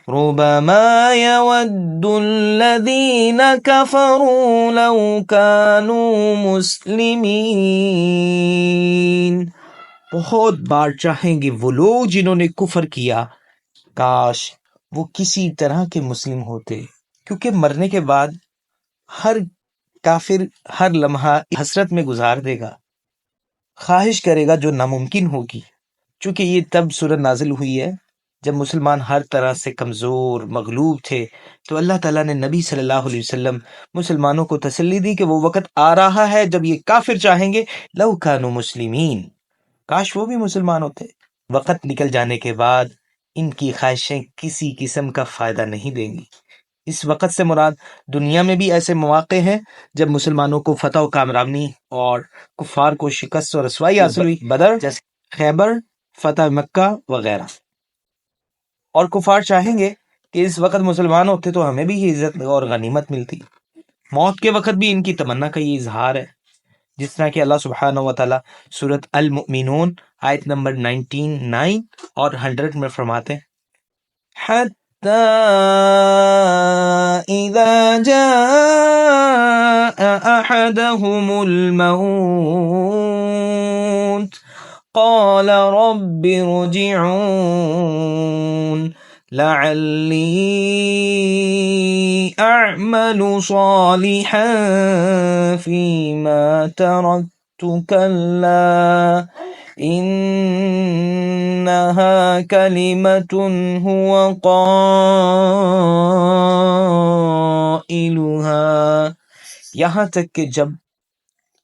ربما يود الذين كفروا لو كانوا مسلمين، بہت بار چاہیں گے وہ لوگ جنہوں نے کفر کیا، کاش وہ کسی طرح کے مسلم ہوتے، کیونکہ مرنے کے بعد ہر کافر ہر لمحہ حسرت میں گزار دے گا، خواہش کرے گا جو ناممکن ہوگی، چونکہ یہ تب سورت نازل ہوئی ہے جب مسلمان ہر طرح سے کمزور مغلوب تھے، تو اللہ تعالیٰ نے نبی صلی اللہ علیہ وسلم مسلمانوں کو تسلی دی کہ وہ وقت آ رہا ہے جب یہ کافر چاہیں گے لو کانوا مسلمین، کاش وہ بھی مسلمان ہوتے۔ وقت نکل جانے کے بعد ان کی خواہشیں کسی قسم کا فائدہ نہیں دیں گی۔ اس وقت سے مراد دنیا میں بھی ایسے مواقع ہیں جب مسلمانوں کو فتح و کامرانی اور کفار کو شکست و رسوائی حاصل ہوئی، بدر جیسے خیبر، فتح مکہ وغیرہ، اور کفار چاہیں گے کہ اس وقت مسلمان ہوتے تو ہمیں بھی یہ عزت اور غنیمت ملتی۔ موت کے وقت بھی ان کی تمنا کا یہ اظہار ہے، جس طرح کہ اللہ سبحانہ و تعالیٰ سورۃ المؤمنون آیت نمبر 99 اور 100 میں فرماتے ہیں، حتی اذا جاء احدهم الموت قال رب ارجعون لعلی اعمل صالحا فیما ترکت کلا انہا کلمۃ هو قائلها، یہاں تک کہ جب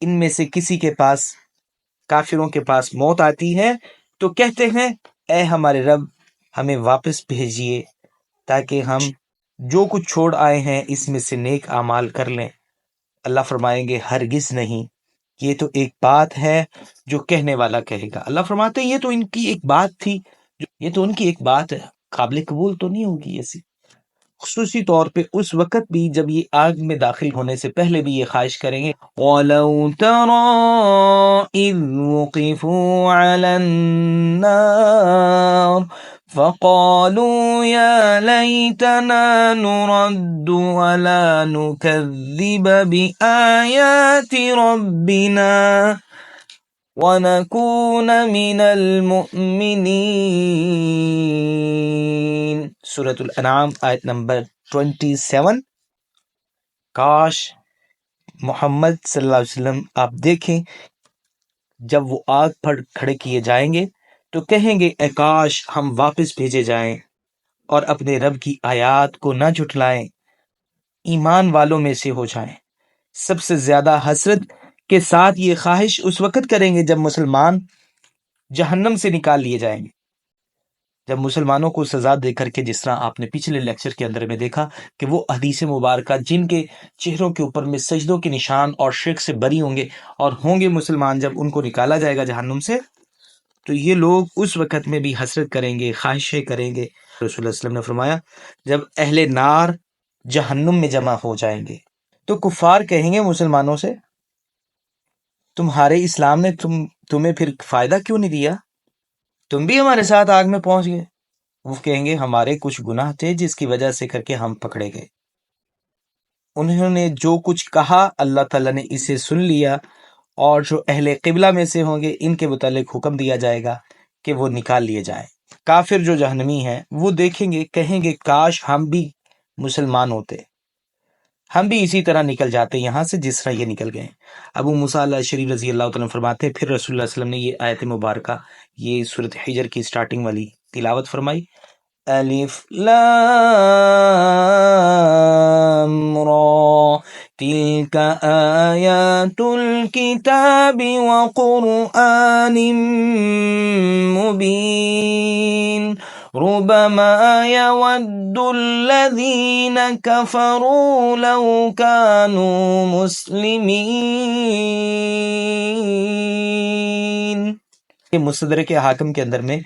ان میں سے کسی کے پاس، کافروں کے پاس موت آتی ہے تو کہتے ہیں اے ہمارے رب ہمیں واپس بھیجیے تاکہ ہم جو کچھ چھوڑ آئے ہیں اس میں سے نیک اعمال کر لیں۔ اللہ فرمائیں گے ہرگز نہیں، یہ تو ایک بات ہے جو کہنے والا کہے گا۔ اللہ فرماتے ہیں یہ تو ان کی ایک بات تھی، یہ تو ان کی ایک بات ہے، قابل قبول تو نہیں ہوگی ایسی۔ خصوصی طور پہ اس وقت بھی جب یہ آگ میں داخل ہونے سے پہلے بھی یہ خواہش کریں گے، وَلَوْ تَرَىٰ إِذْ وُقِفُوا عَلَى النَّارِ فَقَالُوا يَا لَيْتَنَا نُرَدُّ وَلَا نُكَذِّبَ بِآيَاتِ رَبِّنَا وَنَكُونَ مِنَ الْمُؤْمِنِينَ، سورۃ الانعام آیت نمبر 27۔ کاش محمد صلی اللہ علیہ وسلم آپ دیکھیں جب وہ آگ پر کھڑے کیے جائیں گے تو کہیں گے اے کاش ہم واپس بھیجے جائیں اور اپنے رب کی آیات کو نہ جھٹلائیں، ایمان والوں میں سے ہو جائیں۔ سب سے زیادہ حسرت کے ساتھ یہ خواہش اس وقت کریں گے جب مسلمان جہنم سے نکال لیے جائیں گے، جب مسلمانوں کو سزا دے کر کے، جس طرح آپ نے پچھلے لیکچر کے اندر میں دیکھا کہ وہ حدیث مبارکہ جن کے چہروں کے اوپر میں سجدوں کے نشان اور شرک سے بری ہوں گے اور ہوں گے مسلمان، جب ان کو نکالا جائے گا جہنم سے تو یہ لوگ اس وقت میں بھی حسرت کریں گے، خواہشیں کریں گے۔ رسول اللہ صلی اللہ علیہ وسلم نے فرمایا جب اہل نار جہنم میں جمع ہو جائیں گے تو کفار کہیں گے مسلمانوں سے تمہارے اسلام نے تمہیں پھر فائدہ کیوں نہیں دیا، تم بھی ہمارے ساتھ آگ میں پہنچ گئے۔ وہ کہیں گے ہمارے کچھ گناہ تھے جس کی وجہ سے کر کے ہم پکڑے گئے، انہوں نے جو کچھ کہا اللہ تعالیٰ نے اسے سن لیا، اور جو اہل قبلہ میں سے ہوں گے ان کے متعلق حکم دیا جائے گا کہ وہ نکال لیے جائیں۔ کافر جو جہنمی ہیں وہ دیکھیں گے، کہیں گے کاش ہم بھی مسلمان ہوتے، ہم بھی اسی طرح نکل جاتے یہاں سے جس طرح یہ نکل گئے۔ ابو موسیٰ الاشعری رضی اللہ تعالیٰ عنہ فرماتے ہیں پھر رسول اللہ صلی اللہ علیہ وسلم نے یہ آیت مبارکہ، یہ سورۃ حجر کی سٹارٹنگ والی تلاوت فرمائی، الف لام را تلک آیات الکتاب وقرآن مبین ربما يود الذين كفروا لو كانوا مسلمين۔ مستدرک حاکم کے اندر میں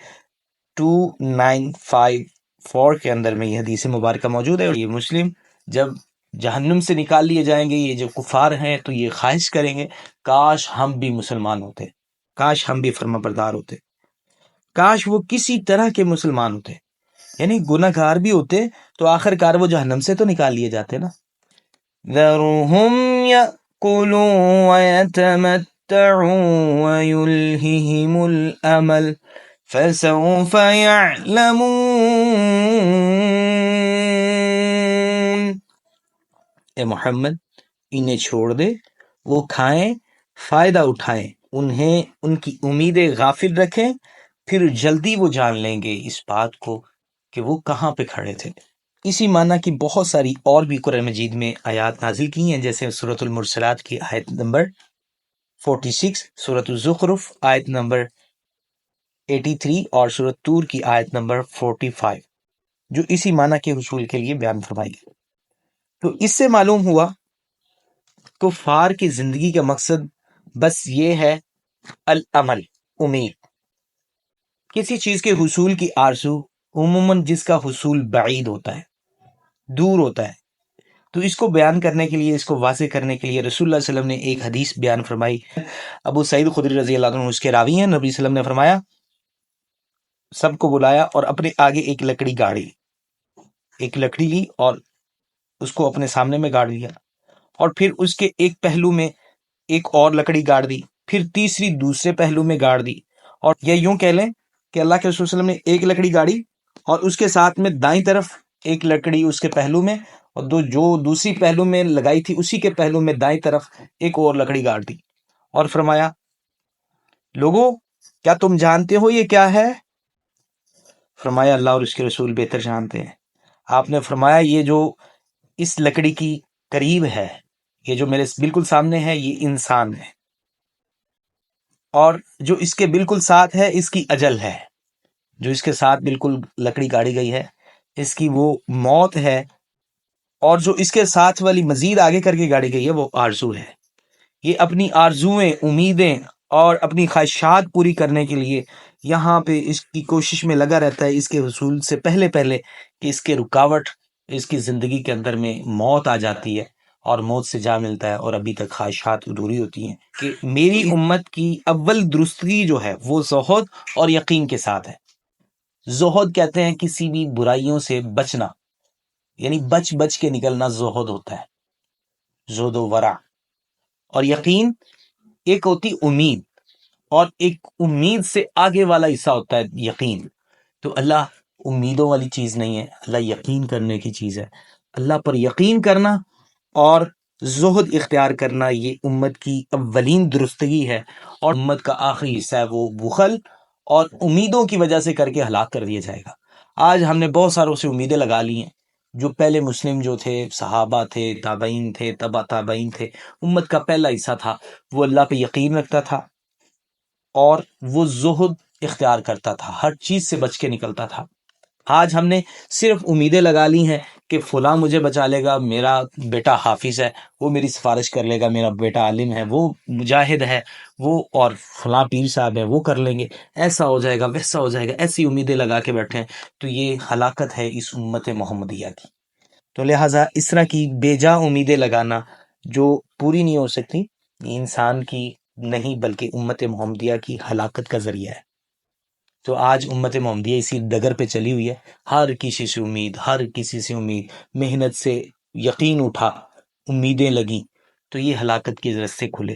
2954 کے اندر میں یہ حدیث مبارکہ موجود ہے، اور یہ مسلم جب جہنم سے نکال لیے جائیں گے یہ جو کفار ہیں تو یہ خواہش کریں گے کاش ہم بھی مسلمان ہوتے، کاش ہم بھی فرما بردار ہوتے، کاش وہ کسی طرح کے مسلمان ہوتے۔ یعنی گناہ گار بھی ہوتے تو آخر کار وہ جہنم سے تو نکال لیے جاتے نا. ذرهم يأكلوا ويتمتعوا ويلههم الأمل فسوف يعلمون. اے محمد انہیں چھوڑ دے، وہ کھائیں، فائدہ اٹھائیں، انہیں ان کی امیدیں غافل رکھیں، پھر جلدی وہ جان لیں گے اس بات کو کہ وہ کہاں پہ کھڑے تھے. اسی معنی کی بہت ساری اور بھی قرآن مجید میں آیات نازل کی ہیں، جیسے سورۃ المرسلات کی آیت نمبر 46، سورۃ الزخرف آیت نمبر 83 اور سورۃ طور کی آیت نمبر 45، جو اسی معنی کے حصول کے لیے بیان فرمائی گئی. تو اس سے معلوم ہوا کفار کی زندگی کا مقصد بس یہ ہے العمل، امید. کسی چیز کے حصول کی آرزو عموماً جس کا حصول بعید ہوتا ہے، دور ہوتا ہے، تو اس کو بیان کرنے کے لیے، اس کو واضح کرنے کے لیے رسول اللہ صلی اللہ علیہ وسلم نے ایک حدیث بیان فرمائی. ابو سعید خدری رضی اللہ عنہ اس کے راوی ہیں. نبی صلی اللہ علیہ وسلم نے فرمایا، سب کو بلایا اور اپنے آگے ایک لکڑی گاڑی، ایک لکڑی لی اور اس کو اپنے سامنے میں گاڑ دیا، اور پھر اس کے ایک پہلو میں ایک اور لکڑی گاڑ دی، پھر تیسری دوسرے پہلو میں گاڑ دی. اور یہ یوں کہہ لیں کہ اللہ کے رسول صلی اللہ علیہ وسلم نے ایک لکڑی گاڑی اور اس کے ساتھ میں دائیں طرف ایک لکڑی اس کے پہلو میں، اور جو دوسری پہلو میں لگائی تھی اسی کے پہلو میں دائیں طرف ایک اور لکڑی گاڑ دی، اور فرمایا، لوگوں کیا تم جانتے ہو یہ کیا ہے؟ فرمایا، اللہ اور اس کے رسول بہتر جانتے ہیں. آپ نے فرمایا، یہ جو اس لکڑی کی قریب ہے، یہ جو میرے بالکل سامنے ہے، یہ انسان ہے، اور جو اس کے بالکل ساتھ ہے اس کی اجل ہے. جو اس کے ساتھ بالکل لکڑی گاڑی گئی ہے اس کی وہ موت ہے، اور جو اس کے ساتھ والی مزید آگے کر کے گاڑی گئی ہے وہ آرزو ہے. یہ اپنی آرزویں، امیدیں اور اپنی خواہشات پوری کرنے کے لیے یہاں پہ اس کی کوشش میں لگا رہتا ہے، اس کے حصول سے پہلے کہ اس کے رکاوٹ، اس کی زندگی کے اندر میں موت آ جاتی ہے اور موت سے جا ملتا ہے، اور ابھی تک خواہشات ادھوری ہوتی ہیں. کہ میری امت کی اول درستگی جو ہے وہ زہد اور یقین کے ساتھ ہے. زہد کہتے ہیں کسی بھی برائیوں سے بچنا، یعنی بچ کے نکلنا زہد ہوتا ہے، زہد و ورع. اور یقین ایک ہوتی امید، اور ایک امید سے آگے والا حصہ ہوتا ہے یقین. تو اللہ امیدوں والی چیز نہیں ہے، اللہ یقین کرنے کی چیز ہے. اللہ پر یقین کرنا اور زہد اختیار کرنا یہ امت کی اولین درستگی ہے، اور امت کا آخری حصہ ہے وہ بخل اور امیدوں کی وجہ سے کر کے ہلاک کر دیا جائے گا. آج ہم نے بہت ساروں سے امیدیں لگا لی ہیں. جو پہلے مسلم جو تھے، صحابہ تھے، تابعین تھے، تبع تابعین تھے، امت کا پہلا حصہ تھا وہ اللہ پہ یقین رکھتا تھا اور وہ زہد اختیار کرتا تھا، ہر چیز سے بچ کے نکلتا تھا. آج ہم نے صرف امیدیں لگا لی ہیں کہ فلاں مجھے بچا لے گا، میرا بیٹا حافظ ہے وہ میری سفارش کر لے گا، میرا بیٹا عالم ہے، وہ مجاہد ہے، وہ اور فلاں پیر صاحب ہے وہ کر لیں گے، ایسا ہو جائے گا ویسا ہو جائے گا. ایسی امیدیں لگا کے بیٹھے ہیں تو یہ ہلاکت ہے اس امت محمدیہ کی. تو لہٰذا اس طرح کی بے جا امیدیں لگانا جو پوری نہیں ہو سکتی، یہ انسان کی نہیں بلکہ امت محمدیہ کی ہلاکت کا ذریعہ ہے. تو آج امت محمدیہ اسی ڈگر پہ چلی ہوئی ہے. ہر کسی سے امید، ہر کسی سے امید، محنت سے یقین اٹھا، امیدیں لگیں تو یہ ہلاکت کے رستے کھلے.